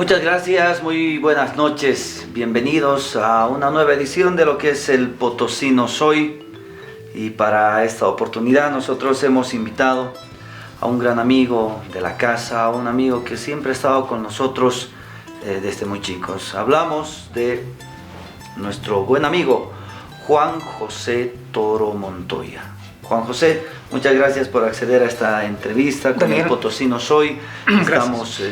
Muchas gracias, muy buenas noches, bienvenidos a una nueva edición de lo que es el Potosino Soy. Y para esta oportunidad nosotros hemos invitado a un gran amigo de la casa, a un amigo que siempre ha estado con nosotros desde muy chicos. Hablamos de nuestro buen amigo Juan José Toro Montoya. Juan José, muchas gracias por acceder a esta entrevista con el Potosino Soy. Estamos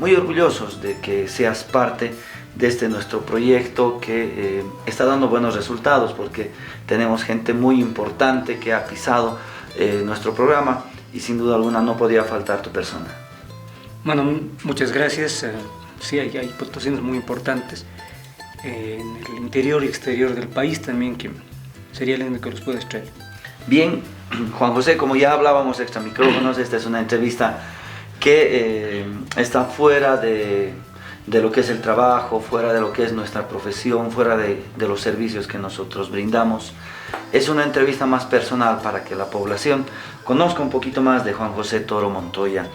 muy orgullosos de que seas parte de este nuestro proyecto que está dando buenos resultados, porque tenemos gente muy importante que ha pisado nuestro programa y sin duda alguna no podía faltar tu persona. Bueno, muchas gracias. Sí, hay potosinos muy importantes en el interior y exterior del país también, que sería lindo que los puedas traer. Bien, Juan José, como ya hablábamos extra micrófonos, esta es una entrevista que está fuera de lo que es el trabajo, fuera de lo que es nuestra profesión, fuera de los servicios que nosotros brindamos. Es una entrevista más personal para que la población conozca un poquito más de Juan José Toro Montoya.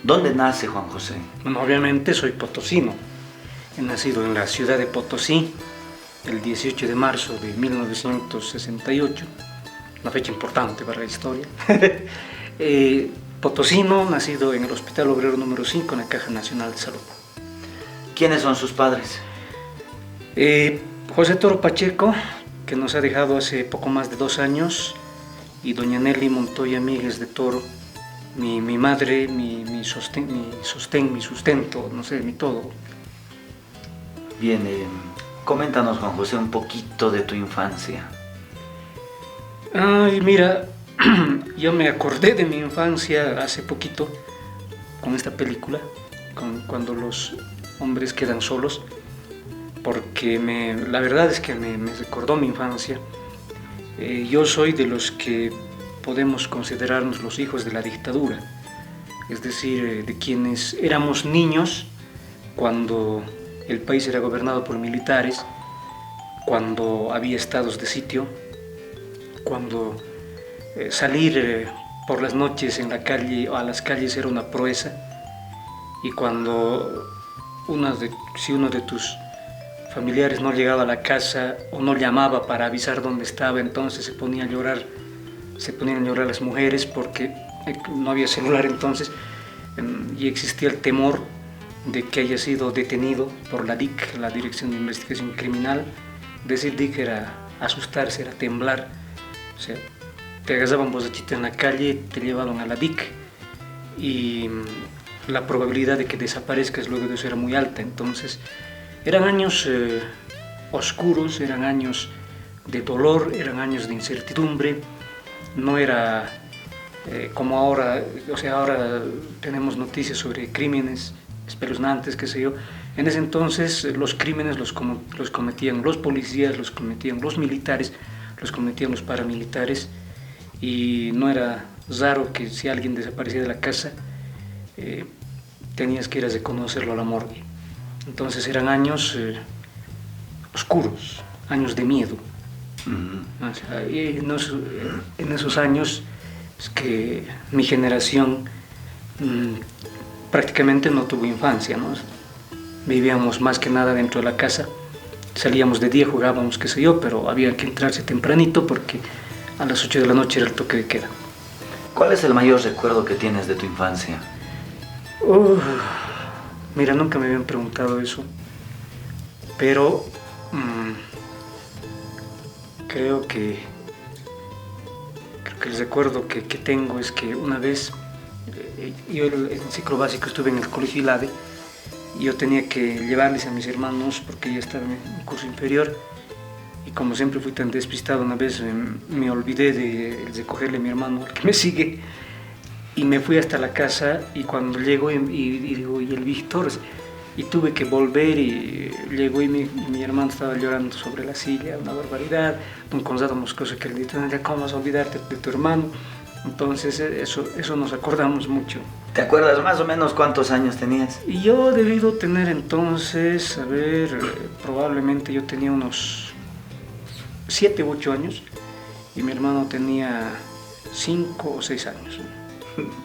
¿Dónde nace Juan José? Bueno, obviamente soy potosino. He nacido en la ciudad de Potosí el 18 de marzo de 1968. Una fecha importante para la historia. Potosino, nacido en el Hospital Obrero número 5 en la Caja Nacional de Salud. ¿Quiénes son sus padres? José Toro Pacheco, que nos ha dejado hace poco más de 2 años, y doña Nelly Montoya Míguez de Toro, mi madre, mi sustento, no sé, mi todo. Bien, coméntanos, Juan José, un poquito de tu infancia. Ay, mira, yo me acordé de mi infancia hace poquito con esta película, cuando los hombres quedan solos, porque la verdad es que me recordó mi infancia. Yo soy de los que podemos considerarnos los hijos de la dictadura, es decir, de quienes éramos niños cuando el país era gobernado por militares, cuando había estados de sitio, cuando salir por las noches en la calle o a las calles era una proeza, y cuando si uno de tus familiares no llegaba a la casa o no llamaba para avisar dónde estaba, entonces se ponían a llorar las mujeres, porque no había celular entonces, y existía el temor de que haya sido detenido por la DIC, la Dirección de Investigación Criminal. Decir DIC era asustarse, era temblar. O sea, te agarraban borrachito en la calle, te llevaban a la DIC y la probabilidad de que desaparezcas luego de eso era muy alta. Entonces eran años oscuros, eran años de dolor, eran años de incertidumbre. No era como ahora, o sea, ahora tenemos noticias sobre crímenes espeluznantes, qué sé yo. En ese entonces los crímenes los cometían los policías, los cometían los militares, los cometían los paramilitares, y no era raro que si alguien desaparecía de la casa tenías que ir a reconocerlo a la morgue. Entonces eran años oscuros, años de miedo. O sea, y en esos años es que mi generación prácticamente no tuvo infancia, ¿no? Vivíamos más que nada dentro de la casa. Salíamos de día, jugábamos, qué sé yo, pero había que entrarse tempranito porque a las 8 de la noche era el toque de queda. ¿Cuál es el mayor recuerdo que tienes de tu infancia? Mira, nunca me habían preguntado eso, pero creo que el recuerdo que tengo es que una vez, yo en ciclo básico estuve en el colegio ILADE, y yo tenía que llevarles a mis hermanos porque yo estaba en curso inferior, y como siempre fui tan despistado, una vez me olvidé de recogerle a mi hermano, el que me sigue, y me fui hasta la casa, y cuando llego y digo, ¿y el Víctor? Y tuve que volver, y llegó y mi hermano estaba llorando sobre la silla, una barbaridad. Don Conrado Moscoso, que le dijo, ¿cómo vas a olvidarte de tu hermano? Entonces eso nos acordamos mucho. ¿Te acuerdas más o menos cuántos años tenías? Y yo he debido tener entonces, a ver, probablemente yo tenía unos 7 u 8 años, y mi hermano tenía 5 o 6 años.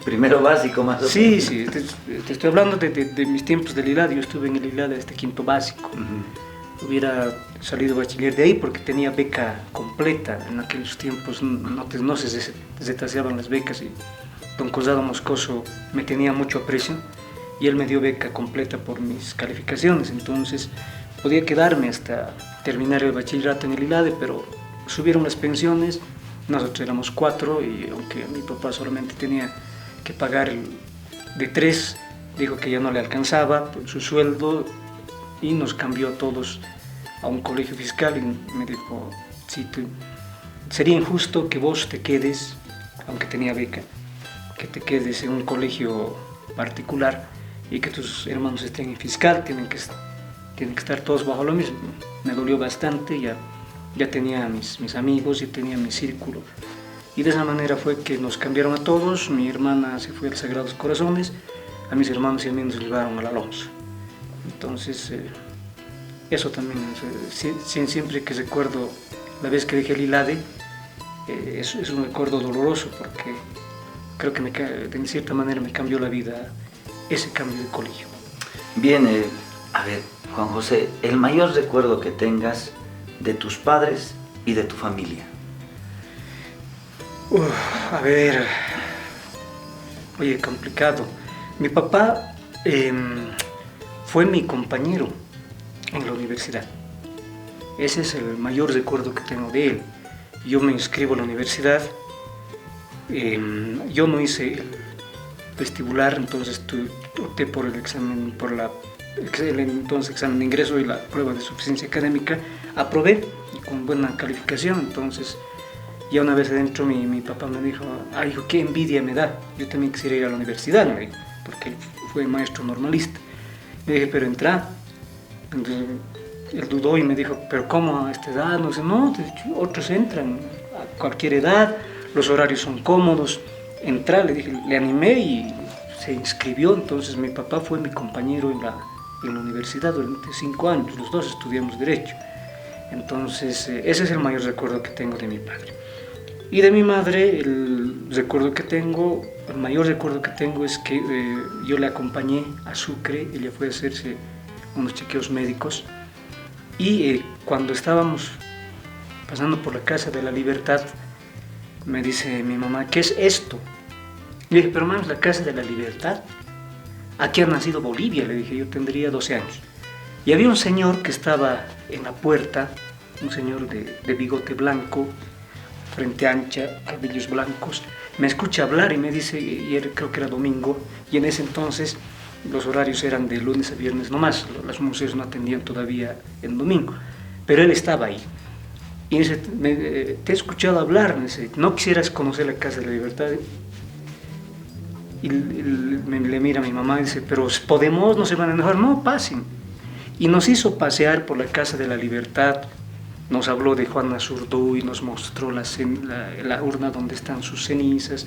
Primero básico más o menos. Sí, sí, te estoy hablando de mis tiempos del ILAD. Yo estuve en el ILAD hasta quinto básico. Hubiera salido bachiller de ahí porque tenía beca completa. En aquellos tiempos no se destaseaban las becas y don Cosado Moscoso me tenía mucho aprecio y él me dio beca completa por mis calificaciones. Entonces podía quedarme hasta terminar el bachillerato en el ILADE, pero subieron las pensiones. Nosotros éramos 4 y aunque mi papá solamente tenía que pagar de 3, dijo que ya no le alcanzaba por su sueldo y nos cambió a todos a un colegio fiscal y me dijo, sí, sería injusto que vos te quedes, aunque tenía beca, que te quedes en un colegio particular y que tus hermanos estén en fiscal, tienen que estar todos bajo lo mismo. Me dolió bastante, ya tenía mis amigos, ya tenía mi círculo. Y de esa manera fue que nos cambiaron a todos. Mi hermana se fue al Sagrados Corazones, a mis hermanos y a mí nos llevaron al Alonso. Entonces, eso también, siempre que recuerdo la vez que dejé el ILADE, es un recuerdo doloroso porque creo que de cierta manera me cambió la vida ese cambio de colegio. Bien, a ver, Juan José, el mayor recuerdo que tengas de tus padres y de tu familia. A ver, oye, complicado. Mi papá fue mi compañero en la universidad. Ese es el mayor recuerdo que tengo de él. Yo me inscribo a la universidad, yo no hice el vestibular, entonces opté por el examen, entonces examen de ingreso y la prueba de suficiencia académica. Aprobé con buena calificación. Entonces ya una vez adentro mi papá me dijo, ay, hijo, qué envidia me da, yo también quisiera ir a la universidad, me dijo, porque él fue maestro normalista. Le dije, pero entra. Entonces, él dudó y me dijo, pero ¿cómo a esta edad? No sé, no, otros entran a cualquier edad, los horarios son cómodos, entra. Le dije, le animé y se inscribió. Entonces mi papá fue mi compañero en la universidad durante 5 años, los dos estudiamos Derecho. Entonces ese es el mayor recuerdo que tengo de mi padre. Y de mi madre, el mayor recuerdo que tengo es que yo le acompañé a Sucre. Ella fue a hacerse unos chequeos médicos y cuando estábamos pasando por la Casa de la Libertad, me dice mi mamá, ¿qué es esto? Le dije, pero mamá, es la Casa de la Libertad. Aquí ha nacido Bolivia, le dije, yo tendría 12 años. Y había un señor que estaba en la puerta, un señor de bigote blanco, frente ancha, cabellos blancos. Me escucha hablar y me dice, creo que era domingo, y en ese entonces los horarios eran de lunes a viernes nomás, los museos no atendían todavía el domingo, pero él estaba ahí. Y dice, te he escuchado hablar, me dice, ¿no quisieras conocer la Casa de la Libertad? Y le mira a mi mamá y dice, pero ¿podemos? ¿No se van a enojar? No, pasen. Y nos hizo pasear por la Casa de la Libertad, nos habló de Juan Azurduy, nos mostró la urna donde están sus cenizas,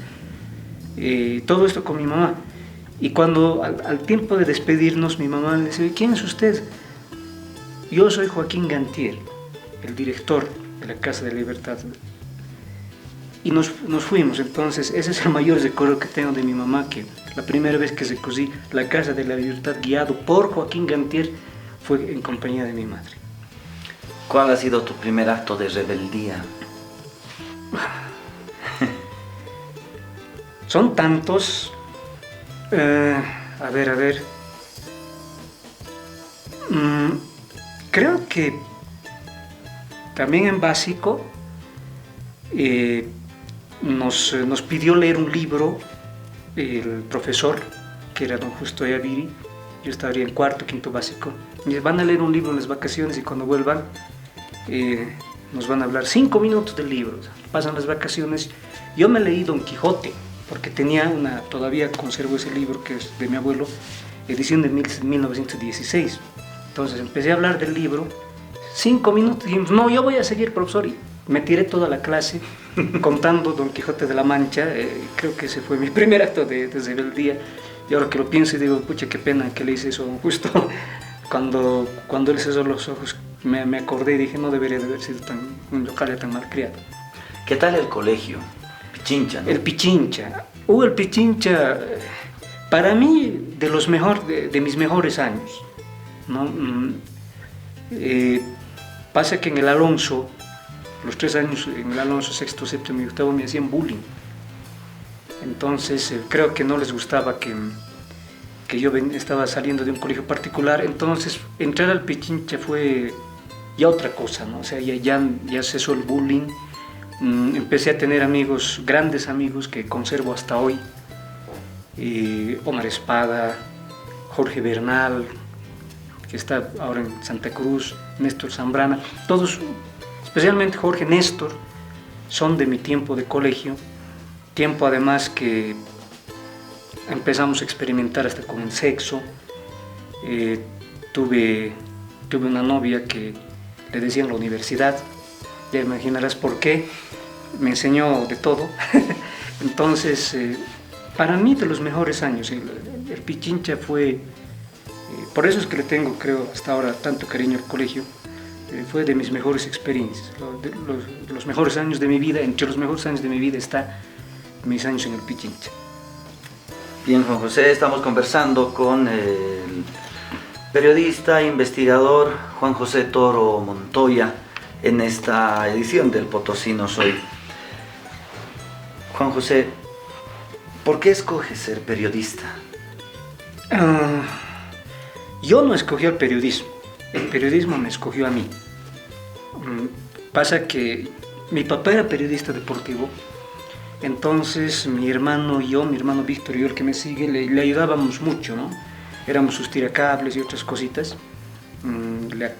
todo esto con mi mamá. Y cuando al tiempo de despedirnos, mi mamá le dice, ¿quién es usted? Yo soy Joaquín Gantier, el director de la Casa de la Libertad. Y nos fuimos. Entonces ese es el mayor recuerdo que tengo de mi mamá, que la primera vez que recorrí la Casa de la Libertad guiado por Joaquín Gantier fue en compañía de mi madre. ¿Cuál ha sido tu primer acto de rebeldía? Son tantos. A ver. Creo que también en básico nos pidió leer un libro el profesor, que era don Justo Ayaviri. Yo estaría en cuarto, quinto básico. Me dice, van a leer un libro en las vacaciones y cuando vuelvan nos van a hablar 5 minutos del libro. O sea, pasan las vacaciones. Yo me leí Don Quijote, porque todavía conservo ese libro que es de mi abuelo, edición de 1916. Entonces empecé a hablar del libro, 5 minutos, y dijimos, no, yo voy a seguir, profesor, y me tiré toda la clase contando Don Quijote de la Mancha. Creo que ese fue mi primer acto de rebeldía. Y ahora que lo pienso y digo, pucha, qué pena que le hice eso justo cuando él cerró los ojos. Me acordé y dije, no debería de haber sido un local tan malcriado. ¿Qué tal el colegio? Pichincha, ¿no? El Pichincha. El Pichincha, para mí, de mis mejores años, ¿no? Pasa que en el Alonso, los 3 años en el Alonso, sexto, séptimo y octavo, me hacían bullying. Entonces, creo que no les gustaba que yo estaba saliendo de un colegio particular. Entonces, entrar al Pichincha fue ya otra cosa, ¿no? O sea, ya cesó el bullying. Empecé a tener amigos, grandes amigos que conservo hasta hoy. Omar Espada, Jorge Bernal, que está ahora en Santa Cruz, Néstor Zambrana, todos, especialmente Jorge, Néstor, son de mi tiempo de colegio, tiempo además que empezamos a experimentar hasta con el sexo. Tuve una novia que le decían la universidad, ya imaginarás por qué, me enseñó de todo. Entonces, para mí de los mejores años, el Pichincha fue, por eso es que le tengo, creo, hasta ahora tanto cariño al colegio. Fue de mis mejores experiencias, los mejores años de mi vida. Entre los mejores años de mi vida está mis años en el Pichincha. Bien, Juan José, estamos conversando con el periodista, investigador Juan José Toro Montoya en esta edición del Potosino Soy. Juan José, ¿por qué escoges ser periodista? Yo no escogí el periodismo me escogió a mí. Pasa que mi papá era periodista deportivo, entonces mi hermano Víctor y yo, el que me sigue, le ayudábamos mucho, ¿no? Éramos sus tiracables y otras cositas.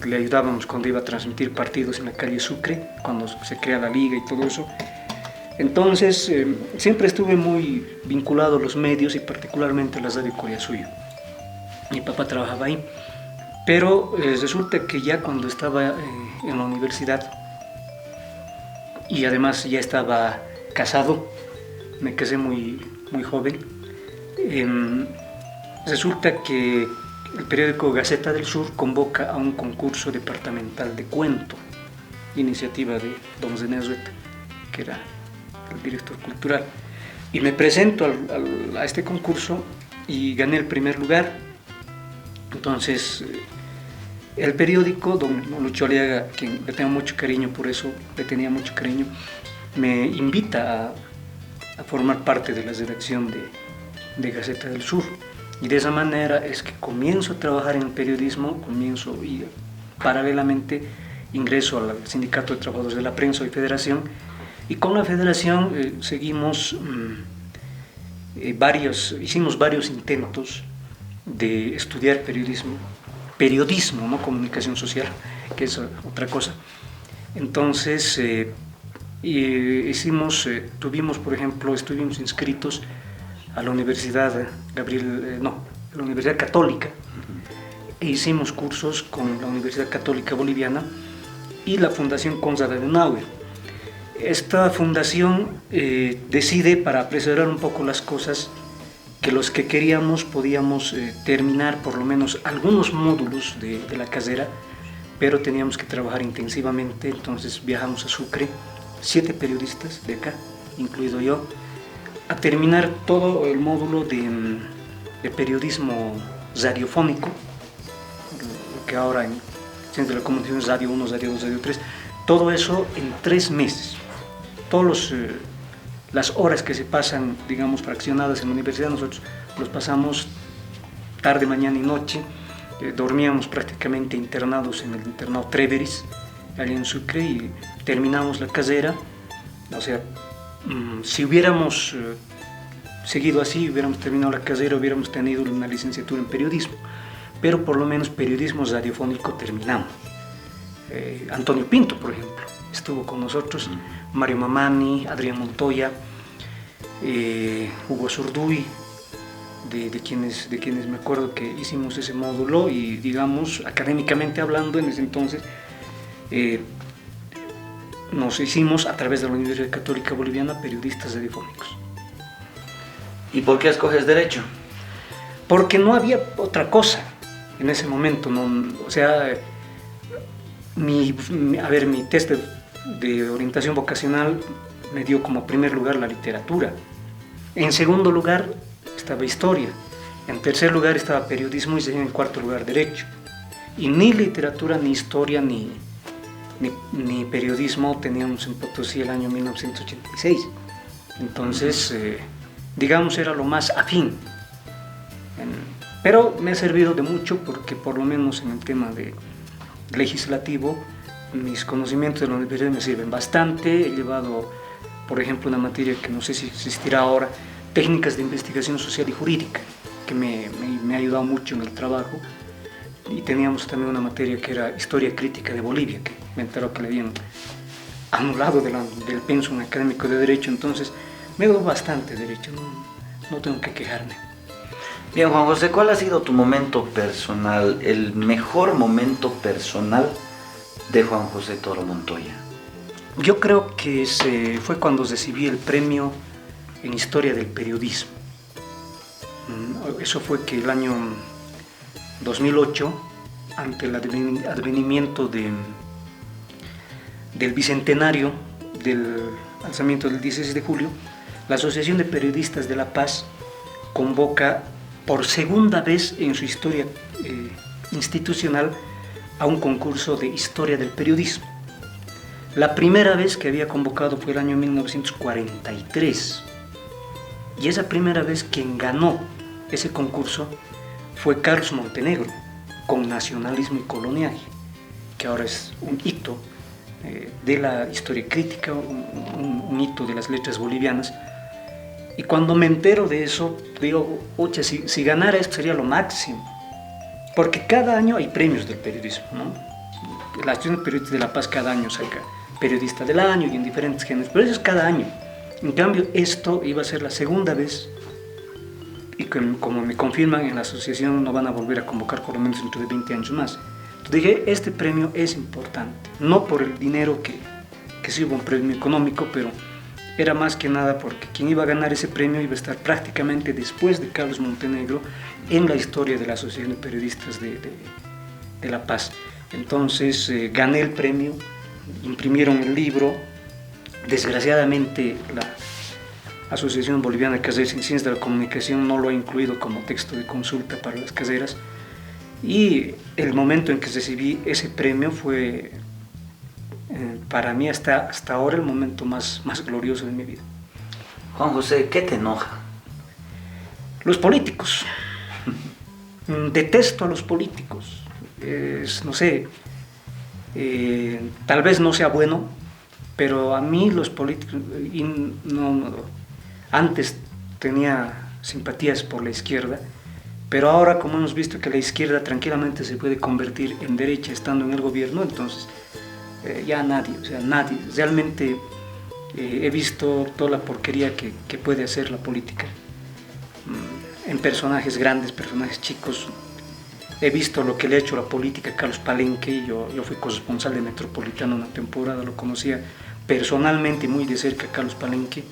Le ayudábamos cuando iba a transmitir partidos en la calle Sucre, cuando se crea la liga y todo eso. Entonces, siempre estuve muy vinculado a los medios y particularmente a la radio Coriazuyo. Mi papá trabajaba ahí, pero resulta que ya cuando estaba en la universidad y además ya estaba casado, me casé muy joven, resulta que el periódico Gaceta del Sur convoca a un concurso departamental de cuento, iniciativa de don Zené Azueta, que era el director cultural, y me presento a este concurso y gané el primer lugar. Entonces el periódico, don Lucho Aliaga, quien le tengo mucho cariño, por eso le tenía mucho cariño, me invita a formar parte de la redacción de Gaceta del Sur, y de esa manera es que comienzo a trabajar en periodismo, y paralelamente ingreso al Sindicato de Trabajadores de la Prensa y Federación, y con la Federación hicimos varios intentos de estudiar periodismo, no comunicación social, que es otra cosa. Entonces, por ejemplo, estuvimos inscritos a la Universidad la Universidad Católica, e hicimos cursos con la Universidad Católica Boliviana y la Fundación Konrad Adenauer. Esta fundación decide, para apresurar un poco las cosas, que los que queríamos podíamos terminar por lo menos algunos módulos de la carrera, pero teníamos que trabajar intensivamente. Entonces viajamos a Sucre, 7 periodistas de acá, incluido yo, a terminar todo el módulo de periodismo radiofónico, lo que ahora en Centro de la Comunicación es Radio 1, Radio 2, Radio 3, todo eso en 3 meses. Todas las horas que se pasan, digamos, fraccionadas en la universidad, nosotros los pasamos tarde, mañana y noche. Dormíamos prácticamente internados en el internado Treveris, allá en Sucre, y terminamos la carrera. O sea, si hubiéramos seguido así, hubiéramos terminado la carrera, hubiéramos tenido una licenciatura en periodismo, pero por lo menos periodismo radiofónico terminamos. Antonio Pinto, por ejemplo, estuvo con nosotros, Mario Mamani, Adrián Montoya, Hugo Zurduy, de quienes me acuerdo que hicimos ese módulo, y digamos, académicamente hablando, en ese entonces nos hicimos a través de la Universidad Católica Boliviana periodistas radiofónicos. ¿Y por qué escoges Derecho? Porque no había otra cosa en ese momento, ¿no? O sea, mi test de orientación vocacional me dio como primer lugar la literatura. En segundo lugar estaba historia, en tercer lugar estaba periodismo y en cuarto lugar derecho. Y ni literatura, ni historia, ni periodismo teníamos en Potosí el año 1986. Entonces, digamos, era lo más afín. Pero me ha servido de mucho porque por lo menos en el tema de legislativo, mis conocimientos de la universidad me sirven bastante. He llevado, por ejemplo, una materia que no sé si existirá ahora, técnicas de investigación social y jurídica, que me ha ayudado mucho en el trabajo. Y teníamos también una materia que era historia crítica de Bolivia, que me enteró que le habían anulado del pensum académico de derecho. Entonces me dio bastante derecho, no tengo que quejarme. Bien, Juan José, ¿cuál ha sido tu momento personal, el mejor momento personal de Juan José Toro Montoya? Yo creo que fue cuando recibí el premio en Historia del Periodismo. Eso fue que el año 2008, ante el advenimiento del bicentenario del alzamiento del 16 de julio, la Asociación de Periodistas de La Paz convoca por segunda vez en su historia institucional a un concurso de historia del periodismo. La primera vez que había convocado fue el año 1943, y esa primera vez quien ganó ese concurso fue Carlos Montenegro, con Nacionalismo y Coloniaje, que ahora es un hito de la historia crítica, un hito de las letras bolivianas. Y cuando me entero de eso, digo, oye, si ganara esto sería lo máximo, porque cada año hay premios del periodismo, ¿no? La Asociación de Periodistas de La Paz cada año saca periodista del año y en diferentes géneros, pero eso es cada año. En cambio, esto iba a ser la segunda vez, y como me confirman en la asociación, no van a volver a convocar por lo menos dentro de 20 años más. Entonces dije, este premio es importante, no por el dinero, que sí hubo un premio económico, pero era más que nada porque quien iba a ganar ese premio iba a estar prácticamente después de Carlos Montenegro en la historia de la Asociación de Periodistas de La Paz. Entonces gané el premio, imprimieron el libro. Desgraciadamente la Asociación Boliviana de Caseras en Ciencias de la Comunicación no lo ha incluido como texto de consulta para las caseras, y el momento en que recibí ese premio fue para mí hasta ahora el momento más glorioso de mi vida. Juan José, ¿qué te enoja? Los políticos. Detesto a los políticos. No sé, tal vez no sea bueno, pero a mí los políticos, antes tenía simpatías por la izquierda, pero ahora, como hemos visto que la izquierda tranquilamente se puede convertir en derecha estando en el gobierno, entonces ya nadie, realmente he visto toda la porquería que puede hacer la política, en personajes grandes, personajes chicos. He visto lo que le ha hecho la política a Carlos Palenque. Yo fui corresponsal de Metropolitano una temporada, lo conocía personalmente muy de cerca a Carlos Palenque.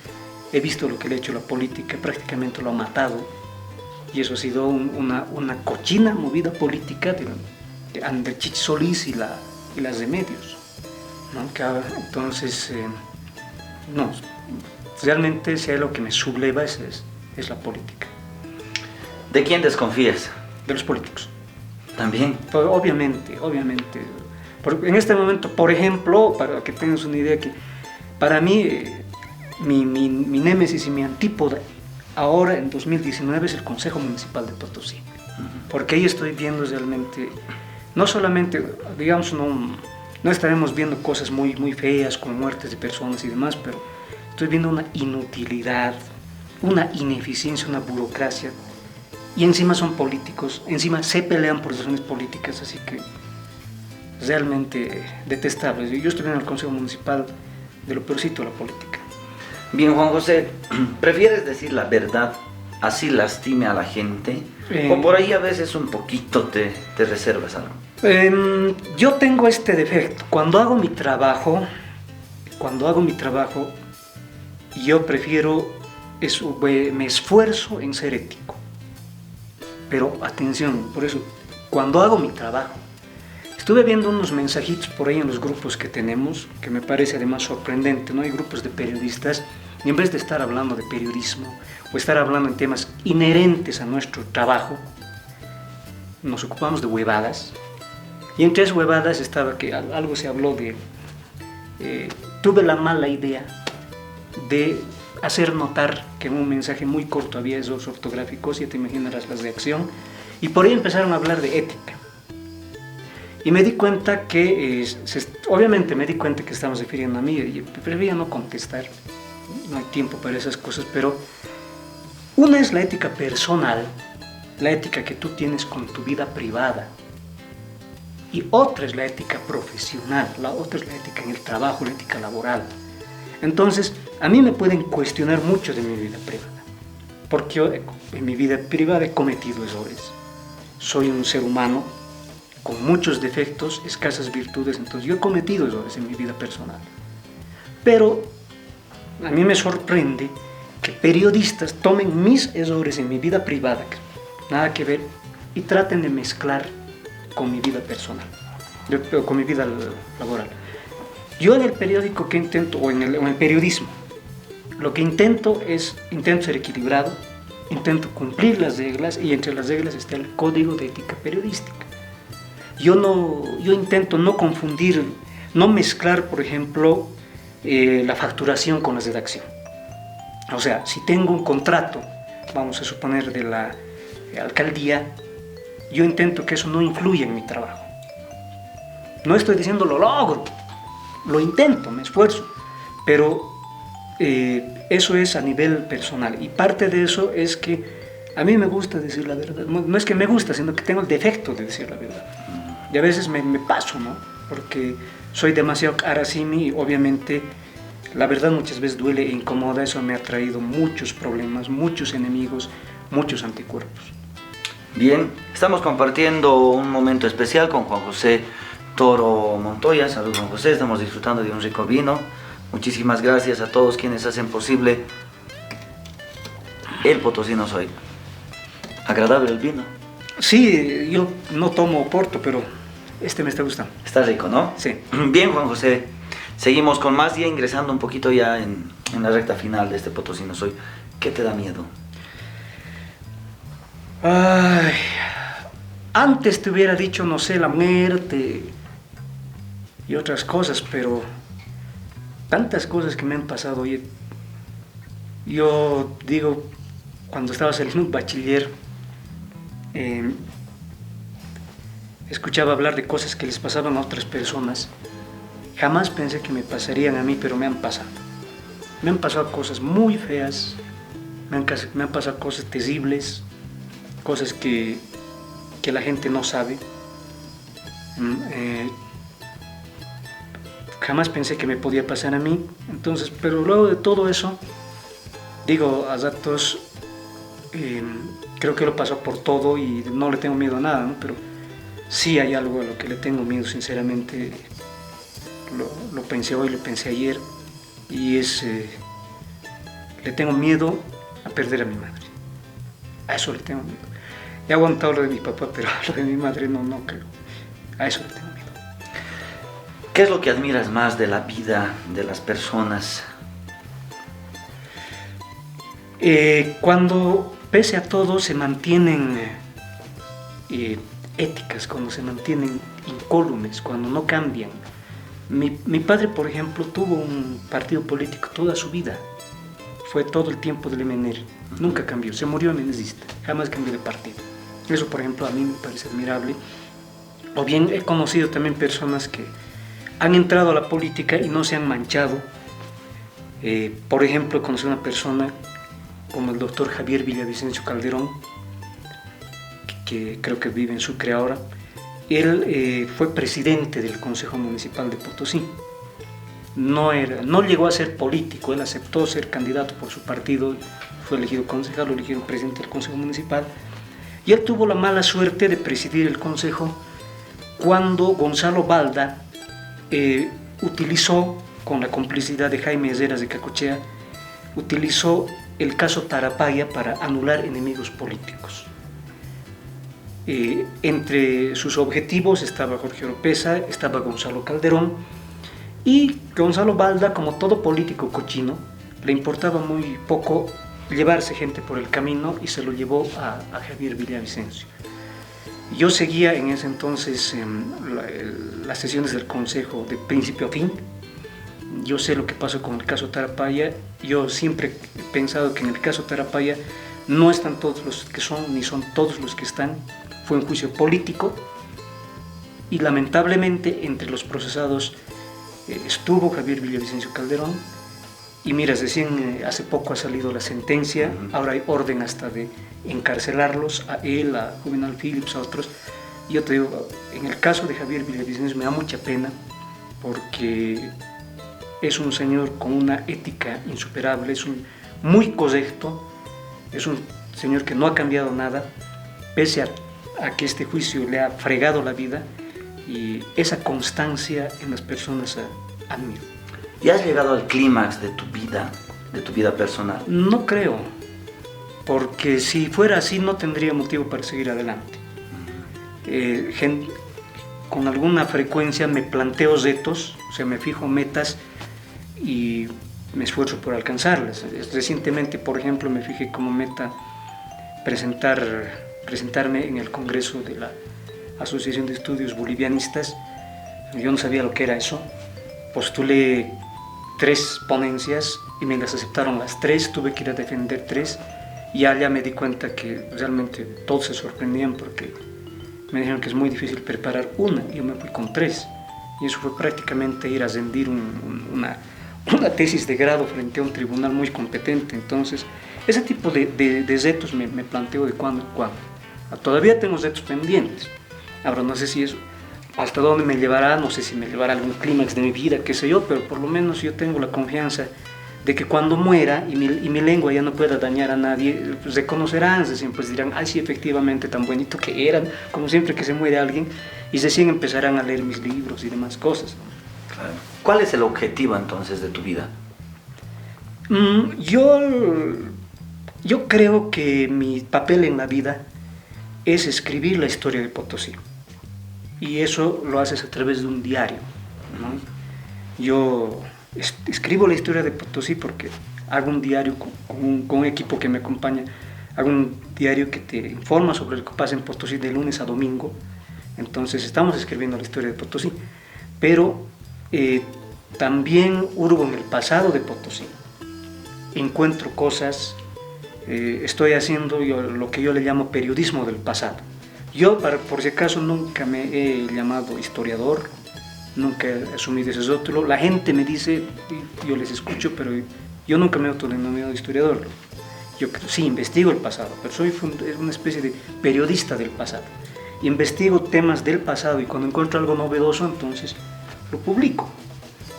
He visto lo que le ha hecho la política, prácticamente lo ha matado, y eso ha sido una cochina movida política de Chichi Solís y las Remedios, ¿no? Entonces, no, realmente si hay lo que me subleva es la política. ¿De quién desconfías? De los políticos. ¿También? Pues, obviamente. Porque en este momento, por ejemplo, para que tengas una idea, que para mí mi némesis y mi antípoda ahora en 2019 es el Consejo Municipal de Potosí, porque ahí estoy viendo realmente, no solamente, digamos, no estaremos viendo cosas muy feas como muertes de personas y demás, pero estoy viendo una inutilidad, una ineficiencia, una burocracia, y encima son políticos, encima se pelean por razones políticas, así que realmente detestables. Yo estoy viendo el Consejo Municipal de lo peorcito de la política. Bien, Juan José, ¿prefieres decir la verdad, así lastime a la gente? ¿O por ahí a veces un poquito te reservas algo? Yo tengo este defecto. Cuando hago mi trabajo, yo prefiero, me esfuerzo en ser ético. Pero atención, por eso, cuando hago mi trabajo, estuve viendo unos mensajitos por ahí en los grupos que tenemos, que me parece además sorprendente, ¿no? Hay grupos de periodistas Y en vez de estar hablando de periodismo o estar hablando en temas inherentes a nuestro trabajo, nos ocupamos de huevadas. Y entre esas huevadas estaba que algo se habló de... tuve la mala idea de hacer notar que en un mensaje muy corto había errores ortográficos, ya te imaginarás las de acción, y por ahí empezaron a hablar de ética. Y me di cuenta que, obviamente me di cuenta que estamos refiriendo a mí, y prefería no contestar, no hay tiempo para esas cosas, pero una es la ética personal, la ética que tú tienes con tu vida privada, y otra es la ética profesional, la otra es la ética en el trabajo, la ética laboral. Entonces, a mí me pueden cuestionar mucho de mi vida privada, porque yo en mi vida privada he cometido errores. Soy un ser humano con muchos defectos, escasas virtudes, entonces yo he cometido errores en mi vida personal. Pero a mí me sorprende que periodistas tomen mis errores en mi vida privada, que nada que ver, y traten de mezclar con mi vida personal, con mi vida laboral. Yo en el periódico que intento, o en el periodismo, lo que intento ser equilibrado, intento cumplir las reglas, y entre las reglas está el código de ética periodística. Yo intento no confundir, no mezclar, por ejemplo, la facturación con la redacción. O sea, si tengo un contrato, vamos a suponer de la alcaldía, yo intento que eso no influya en mi trabajo. No estoy diciendo lo logro, lo intento, me esfuerzo, pero eso es a nivel personal, y parte de eso es que a mí me gusta decir la verdad. No es que me gusta, sino que tengo el defecto de decir la verdad. Y a veces me paso, ¿no? Porque soy demasiado arasimi y obviamente la verdad muchas veces duele e incomoda. Eso me ha traído muchos problemas, muchos enemigos, muchos anticuerpos. Bien, estamos compartiendo un momento especial con Juan José Toro Montoya. Salud, Juan José, estamos disfrutando de un rico vino. Muchísimas gracias a todos quienes hacen posible el Potosino Soy. Agradable el vino. Sí, yo no tomo Oporto, pero este me está gustando. Está rico, ¿no? Sí. Bien, Juan José, seguimos con más, ya ingresando un poquito ya en la recta final de este Potosino Soy. ¿Qué te da miedo? Ay, antes te hubiera dicho, no sé, la muerte y otras cosas, pero tantas cosas que me han pasado. Oye, yo digo, cuando estaba saliendo un bachiller, escuchaba hablar de cosas que les pasaban a otras personas. Jamás pensé que me pasarían a mí, pero me han pasado. Me han pasado cosas muy feas, me han pasado cosas terribles, cosas que la gente no sabe. Jamás pensé que me podía pasar a mí. Entonces, pero luego de todo eso, digo, a ratos creo que lo paso por todo y no le tengo miedo a nada, ¿no? Pero sí hay algo a lo que le tengo miedo, sinceramente. Lo pensé hoy, lo pensé ayer, y le tengo miedo a perder a mi madre. A eso le tengo miedo. He aguantado lo de mi papá, pero lo de mi madre no creo. A eso le tengo miedo. ¿Qué es lo que admiras más de la vida de las personas? Cuando, pese a todo, se mantienen éticas, cuando se mantienen incólumes, cuando no cambian. Mi padre, por ejemplo, tuvo un partido político toda su vida. Fue todo el tiempo del MNR. Nunca cambió. Se murió MNRista. Jamás cambió de partido. Eso, por ejemplo, a mí me parece admirable. O bien he conocido también personas que han entrado a la política y no se han manchado. Por ejemplo, conocí a una persona como el doctor Javier Villavicencio Calderón, que creo que vive en Sucre ahora. Él fue presidente del Consejo Municipal de Potosí. No llegó a ser político, él aceptó ser candidato por su partido, fue elegido concejal, lo eligieron presidente del Consejo Municipal, y él tuvo la mala suerte de presidir el Consejo cuando Gonzalo Balda utilizó, con la complicidad de Jaime Herreras de Cacochea, utilizó el caso Tarapaya para anular enemigos políticos. Entre sus objetivos estaba Jorge Oropesa, estaba Gonzalo Calderón, y Gonzalo Balda, como todo político cochino, le importaba muy poco llevarse gente por el camino y se lo llevó a Javier Villavicencio. Yo seguía en ese entonces las sesiones del Consejo de principio a fin. Yo sé lo que pasó con el caso Tarapaya. Yo siempre he pensado que en el caso Tarapaya no están todos los que son, ni son todos los que están. Fue un juicio político y lamentablemente entre los procesados estuvo Javier Villavicencio Calderón. Y mira, recién hace poco ha salido la sentencia, ahora hay orden hasta de encarcelarlos, a él, a Juvenal Phillips, a otros. Y yo te digo, en el caso de Javier Villavicencio me da mucha pena porque es un señor con una ética insuperable, es un muy correcto, es un señor que no ha cambiado nada, pese a que este juicio le ha fregado la vida, y esa constancia en las personas admiro. ¿Y has llegado al clímax de tu vida personal? No creo, porque si fuera así no tendría motivo para seguir adelante. Con alguna frecuencia me planteo retos, o sea, me fijo metas y me esfuerzo por alcanzarlas. Recientemente, por ejemplo, me fijé como meta presentarme en el Congreso de la Asociación de Estudios Bolivianistas. Yo no sabía lo que era eso. Postulé 3 ponencias y me las aceptaron las 3, tuve que ir a defender 3 y allá me di cuenta que realmente todos se sorprendían porque me dijeron que es muy difícil preparar una y yo me fui con 3 y eso fue prácticamente ir a rendir una tesis de grado frente a un tribunal muy competente. Entonces ese tipo de retos me planteo de cuando en cuando. Todavía tengo retos pendientes, ahora no sé si eso hasta dónde me llevará, no sé si me llevará a algún clímax de mi vida, qué sé yo, pero por lo menos yo tengo la confianza de que cuando muera y mi lengua ya no pueda dañar a nadie, pues reconocerán, pues dirán, ay sí, efectivamente, tan bonito que eran, como siempre que se muere alguien, y recién empezarán a leer mis libros y demás cosas. Claro. ¿Cuál es el objetivo entonces de tu vida? Yo creo que mi papel en la vida es escribir la historia de Potosí. Y eso lo haces a través de un diario, ¿no? Yo escribo la historia de Potosí porque hago un diario con un equipo que me acompaña, hago un diario que te informa sobre lo que pasa en Potosí de lunes a domingo. Entonces estamos escribiendo la historia de Potosí, pero también hurgo en el pasado de Potosí, encuentro cosas, estoy haciendo lo que yo le llamo periodismo del pasado. Yo, por si acaso, nunca me he llamado historiador, nunca he asumido ese rótulo. La gente me dice, yo les escucho, pero yo nunca me he autodenominado historiador. Yo sí investigo el pasado, pero soy una especie de periodista del pasado. Investigo temas del pasado y cuando encuentro algo novedoso, entonces lo publico.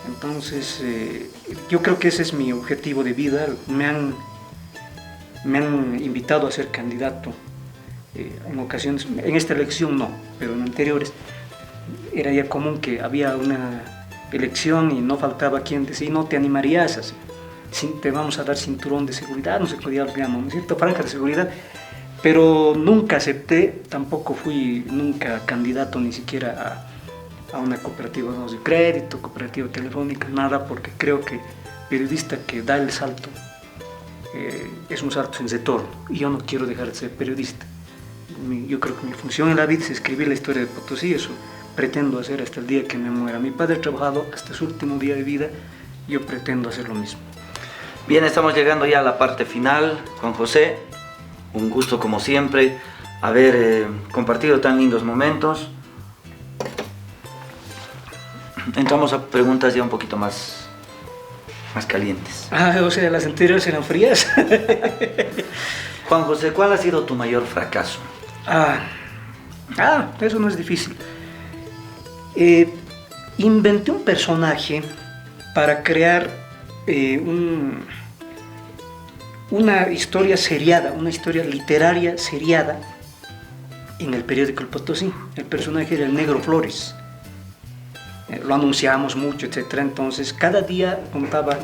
Entonces, yo creo que ese es mi objetivo de vida. Me han invitado a ser candidato. En ocasiones, en esta elección no, pero en anteriores era ya común que había una elección y no faltaba quien decía, no te animarías a hacer, te vamos a dar cinturón de seguridad, no sé qué diablos llaman, ¿no es cierto? Franja de seguridad, pero nunca acepté, tampoco fui nunca candidato ni siquiera a una cooperativa de crédito, cooperativa telefónica, nada, porque creo que periodista que da el salto es un salto sin retorno y yo no quiero dejar de ser periodista. Yo creo que mi función en la vida es escribir la historia de Potosí, eso pretendo hacer hasta el día que me muera. Mi padre ha trabajado hasta su último día de vida, yo pretendo hacer lo mismo. Bien, estamos llegando ya a la parte final. Juan José, un gusto como siempre haber compartido tan lindos momentos. Entramos a preguntas ya un poquito más calientes. O sea, las anteriores eran frías. Juan José, ¿cuál ha sido tu mayor fracaso? Eso no es difícil. Inventé un personaje para crear una historia seriada, una historia literaria seriada en el periódico El Potosí. El personaje era el Negro Flores. Lo anunciamos mucho, etc. Entonces, cada día contaba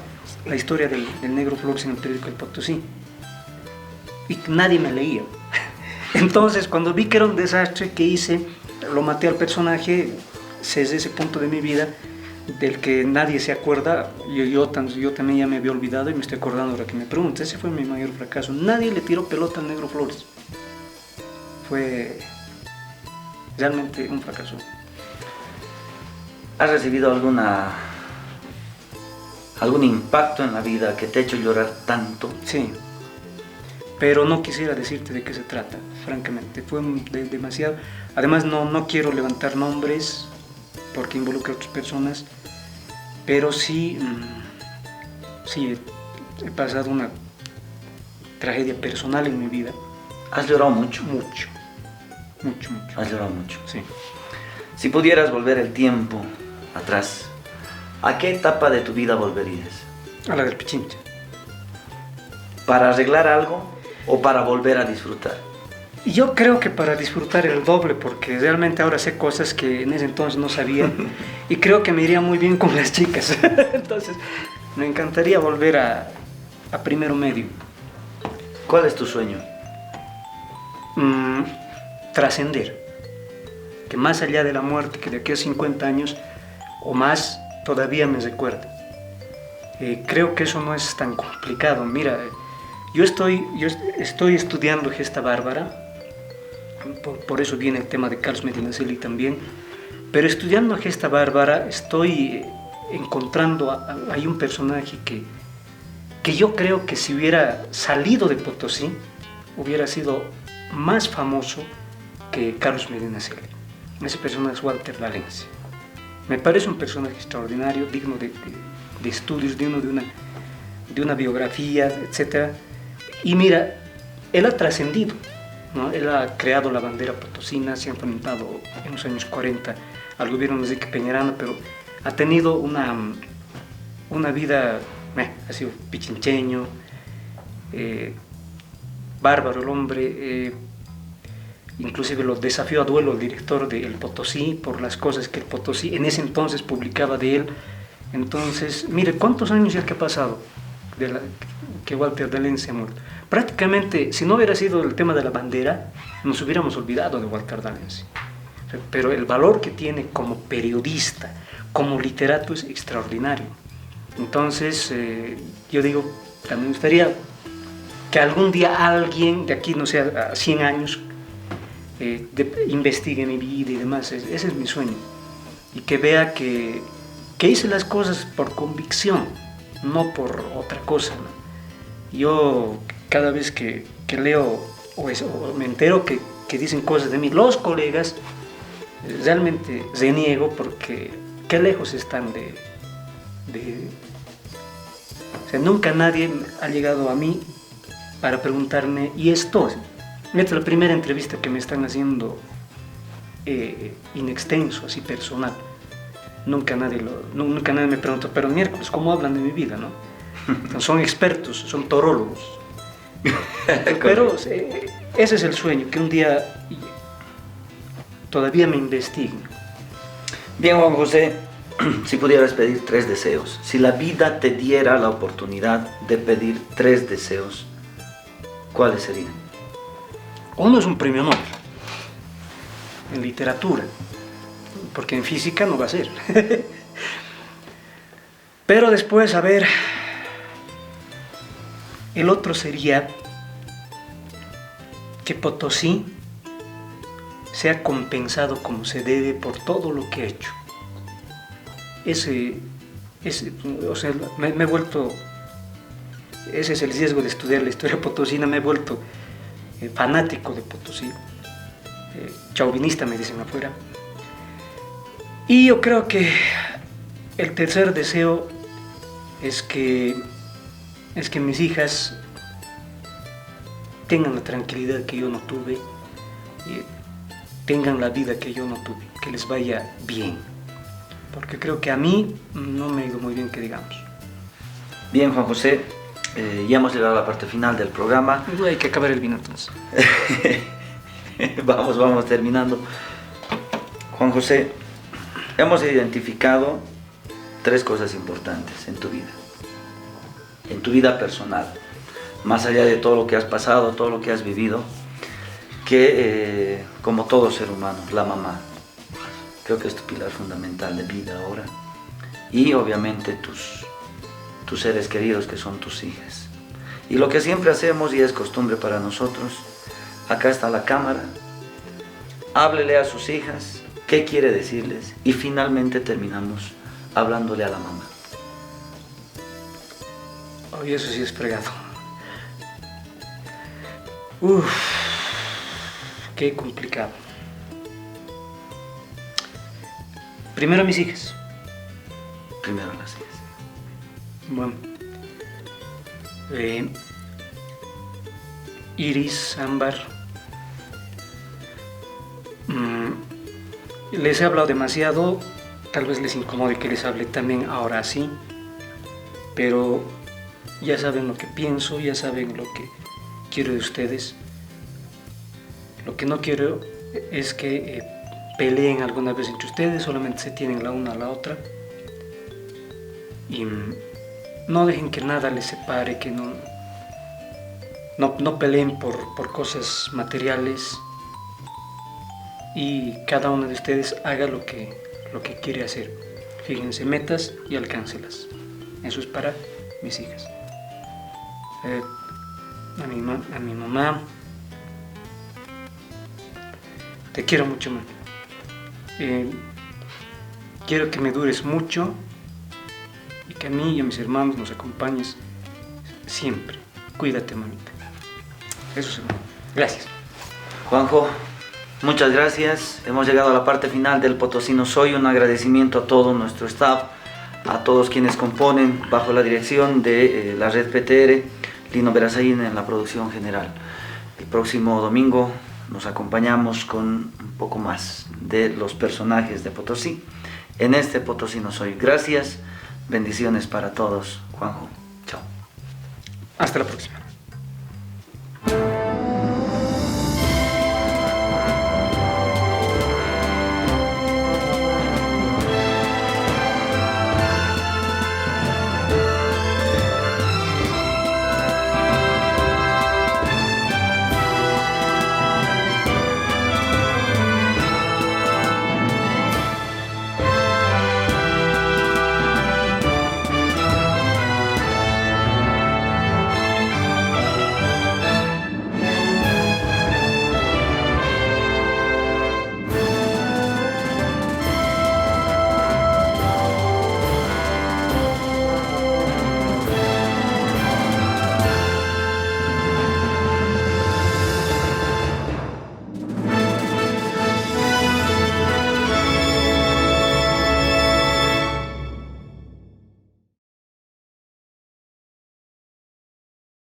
la historia del Negro Flores en el periódico El Potosí. Y nadie me leía. Entonces, cuando vi que era un desastre, ¿qué hice? Lo maté al personaje, desde ese punto de mi vida, del que nadie se acuerda. Yo también ya me había olvidado y me estoy acordando ahora que me preguntas. Ese fue mi mayor fracaso. Nadie le tiró pelota al Negro Flores. Fue realmente un fracaso. ¿Has recibido algún impacto en la vida que te ha hecho llorar tanto? Sí, pero no quisiera decirte de qué se trata, francamente. Fue demasiado. Además, no quiero levantar nombres porque involucra a otras personas, pero sí, he pasado una tragedia personal en mi vida. ¿Has llorado mucho? Mucho. Has llorado mucho. Sí. Si pudieras volver el tiempo atrás, ¿a qué etapa de tu vida volverías? A la del Pichincha. ¿Para arreglar algo o para volver a disfrutar? Yo creo que para disfrutar el doble, porque realmente ahora sé cosas que en ese entonces no sabía y creo que me iría muy bien con las chicas. Entonces, me encantaría volver a primero medio. ¿Cuál es tu sueño? Trascender. Que más allá de la muerte, que de aquí a 50 años o más, todavía me recuerda. Creo que eso no es tan complicado. Mira, yo estoy estudiando Gesta Bárbara, por eso viene el tema de Carlos Medinaceli también, pero estudiando Gesta Bárbara estoy encontrando, hay un personaje que yo creo que si hubiera salido de Potosí, hubiera sido más famoso que Carlos Medinaceli. Ese personaje es Walter D'Alens. Me parece un personaje extraordinario, digno de estudios, digno de una biografía, etc. Y mira, él ha trascendido, ¿no? Él ha creado la bandera potosina, se ha enfrentado en los años 40 al gobierno de Enrique Peñaranda, pero ha tenido una vida, ha sido pichincheño, bárbaro el hombre. Inclusive lo desafió a duelo el director de El Potosí por las cosas que El Potosí en ese entonces publicaba de él. Entonces, mire, ¿cuántos años ya que ha pasado que Walter D'Alens se ha muerto? Prácticamente, si no hubiera sido el tema de la bandera, nos hubiéramos olvidado de Walter D'Alens. Pero el valor que tiene como periodista, como literato, es extraordinario. Entonces, yo digo, también me gustaría que algún día alguien de aquí, no sé, a 100 años, investigue mi vida y demás. Ese es mi sueño, y que vea que hice las cosas por convicción, no por otra cosa, ¿no? Yo cada vez que leo o me entero que dicen cosas de mí los colegas, realmente reniego, porque qué lejos están o sea, nunca nadie ha llegado a mí para preguntarme, ¿y esto? Esta es la primera entrevista que me están haciendo in extenso, así personal. Nunca nadie me preguntó, pero miércoles, ¿cómo hablan de mi vida, no? Entonces, son expertos, son torólogos. Pero ese es el sueño, que un día todavía me investiguen. Bien, Juan José, si pudieras pedir 3 deseos, si la vida te diera la oportunidad de pedir 3 deseos, ¿cuáles serían? Uno es un premio Nobel en literatura, porque en física no va a ser. Pero después, a ver, el otro sería que Potosí sea compensado como se debe por todo lo que ha hecho. O sea, me he vuelto, ese es el riesgo de estudiar la historia potosina, me he vuelto fanático de Potosí, chauvinista me dicen afuera. Y yo creo que el tercer deseo es que mis hijas tengan la tranquilidad que yo no tuve, tengan la vida que yo no tuve, que les vaya bien, porque creo que a mí no me ha ido muy bien, que digamos. Bien, Juan José, ya hemos llegado a la parte final del programa. Hay que acabar el vino entonces. Vamos terminando. Juan José, hemos identificado 3 cosas importantes en tu vida personal, más allá de todo lo que has pasado, todo lo que has vivido, que como todo ser humano, la mamá, creo que es tu pilar fundamental de vida ahora, y obviamente tus seres queridos que son tus hijas. Y lo que siempre hacemos y es costumbre para nosotros, acá está la cámara, háblele a sus hijas, qué quiere decirles y finalmente terminamos hablándole a la mamá. Oye, eso sí es fregado. Uf, qué complicado. Primero a mis hijas. Primero a las hijas. Bueno. Iris, Ámbar. Les he hablado demasiado. Tal vez les incomode que les hable también ahora sí. Pero ya saben lo que pienso, ya saben lo que quiero de ustedes. Lo que no quiero es que peleen alguna vez entre ustedes, solamente se tienen la una a la otra. Y no dejen que nada les separe, que no peleen por cosas materiales. Y cada uno de ustedes haga lo que quiere hacer. Fíjense metas y alcáncelas. Eso es para mis hijas. A mi mamá, te quiero mucho, mamá. Quiero que me dures mucho y que a mí y a mis hermanos nos acompañes siempre. Cuídate, mamita. Eso es, hermano. Gracias. Juanjo, muchas gracias. Hemos llegado a la parte final del Potosino Soy. Un agradecimiento a todo nuestro staff, a todos quienes componen bajo la dirección de la red PTR, Lino Berazaín en la producción general. El próximo domingo nos acompañamos con un poco más de los personajes de Potosí en este Potosino Soy. Gracias, bendiciones para todos. Juanjo, chao. Hasta la próxima.